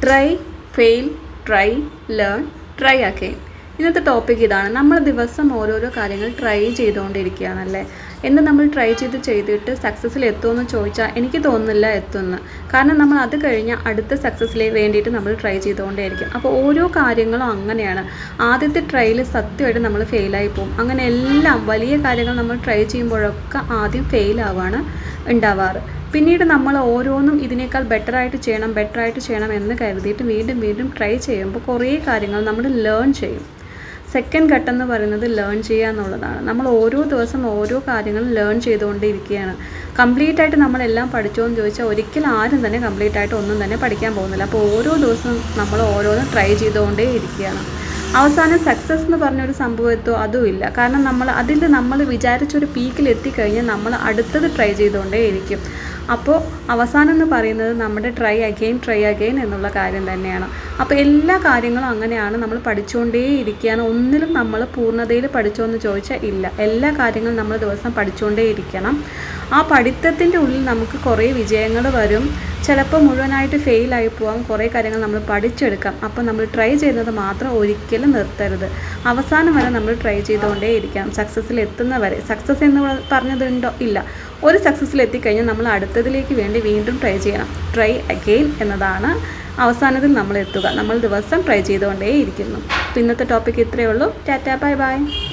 Try, fail, try, learn, try again. ഇന്നത്തെ topic ഇതാണ്. നമ്മൾ ദിവസം ഓരോരോ കാര്യങ്ങൾ ട്രൈ ചെയ്തുകൊണ്ടിരിക്കുകയാണല്ലേ. എന്ന് നമ്മൾ ട്രൈ ചെയ്തിട്ട് സക്സസ്സിൽ എത്തുമെന്ന് ചോദിച്ചാൽ എനിക്ക് തോന്നുന്നില്ല എത്തുമെന്ന്. കാരണം നമ്മൾ അത് കഴിഞ്ഞാൽ അടുത്ത സക്സസ്സിലേക്ക് വേണ്ടിയിട്ട് നമ്മൾ ട്രൈ ചെയ്തുകൊണ്ടേയിരിക്കും. അപ്പോൾ ഓരോ കാര്യങ്ങളും അങ്ങനെയാണ്. ആദ്യത്തെ ട്രൈയിൽ സത്യമായിട്ട് നമ്മൾ ഫെയിലായി പോകും. അങ്ങനെ എല്ലാം വലിയ കാര്യങ്ങൾ നമ്മൾ ട്രൈ ചെയ്യുമ്പോഴൊക്കെ ആദ്യം ഫെയിലാവാണ് ഉണ്ടാവാറ്. പിന്നീട് നമ്മൾ ഓരോന്നും ഇതിനേക്കാൾ ബെറ്ററായിട്ട് ചെയ്യണം എന്ന് കരുതിയിട്ട് വീണ്ടും ട്രൈ ചെയ്യുമ്പോൾ കുറേ കാര്യങ്ങൾ നമ്മൾ ലേൺ ചെയ്യും. സെക്കൻഡ് ഘട്ടം എന്ന് പറയുന്നത് ലേൺ ചെയ്യുക എന്നുള്ളതാണ്. നമ്മൾ ഓരോ ദിവസം ഓരോ കാര്യങ്ങളും ലേൺ ചെയ്തുകൊണ്ടിരിക്കുകയാണ്. കംപ്ലീറ്റ് ആയിട്ട് നമ്മളെല്ലാം പഠിച്ചോ എന്ന് ചോദിച്ചാൽ ഒരിക്കലും ആരും തന്നെ കംപ്ലീറ്റ് ആയിട്ട് ഒന്നും തന്നെ പഠിക്കാൻ പോകുന്നില്ല. അപ്പോൾ ഓരോ ദിവസവും നമ്മൾ ഓരോന്നും ട്രൈ ചെയ്തുകൊണ്ടേ ഇരിക്കുകയാണ്. അവസാനം സക്സസ് എന്ന് പറഞ്ഞൊരു സംഭവത്തോ അതും ഇല്ല. കാരണം നമ്മൾ വിചാരിച്ചൊരു പീക്കിൽ എത്തിക്കഴിഞ്ഞാൽ നമ്മൾ അടുത്തത് ട്രൈ ചെയ്തുകൊണ്ടേ ഇരിക്കും. അപ്പോൾ അവസാനം എന്ന് പറയുന്നത് നമ്മുടെ ട്രൈ അഗെയിൻ എന്നുള്ള കാര്യം തന്നെയാണ്. അപ്പോൾ എല്ലാ കാര്യങ്ങളും അങ്ങനെയാണ്. നമ്മൾ പഠിച്ചുകൊണ്ടേ ഇരിക്കുകയാണ്. ഒന്നിലും നമ്മൾ പൂർണ്ണതയിൽ പഠിച്ചോ എന്ന് ചോദിച്ചാൽ ഇല്ല. എല്ലാ കാര്യങ്ങളും നമ്മൾ ദിവസം പഠിച്ചുകൊണ്ടേ ഇരിക്കണം. ആ പഠിത്തത്തിൻ്റെ ഉള്ളിൽ നമുക്ക് കുറേ വിജയങ്ങൾ വരും. ചിലപ്പോൾ മുഴുവനായിട്ട് ഫെയിലായി പോകാം. കുറേ കാര്യങ്ങൾ നമ്മൾ പഠിച്ചെടുക്കാം. അപ്പോൾ നമ്മൾ ട്രൈ ചെയ്യുന്നത് മാത്രം ഒരിക്കലും നിർത്തരുത്. അവസാനം വരെ നമ്മൾ ട്രൈ ചെയ്തുകൊണ്ടേ ഇരിക്കണം. സക്സസ്സിൽ എത്തുന്നവരെ. സക്സസ് എന്ന് പറഞ്ഞതുണ്ടോ? ഇല്ല. ഒരു സക്സസ്സിൽ എത്തിക്കഴിഞ്ഞാൽ നമ്മൾ അടുത്തതിലേക്ക് വേണ്ടി വീണ്ടും ട്രൈ ചെയ്യണം. ട്രൈ അഗെയിൻ എന്നതാണ് അവസാനത്തിൽ നമ്മൾ എത്തുക. നമ്മൾ ദിവസം ട്രൈ ചെയ്തുകൊണ്ടേ ഇരിക്കുന്നു. ഇന്നത്തെ ടോപ്പിക് ഇത്രയേ ഉള്ളൂ. Tata, bye bye.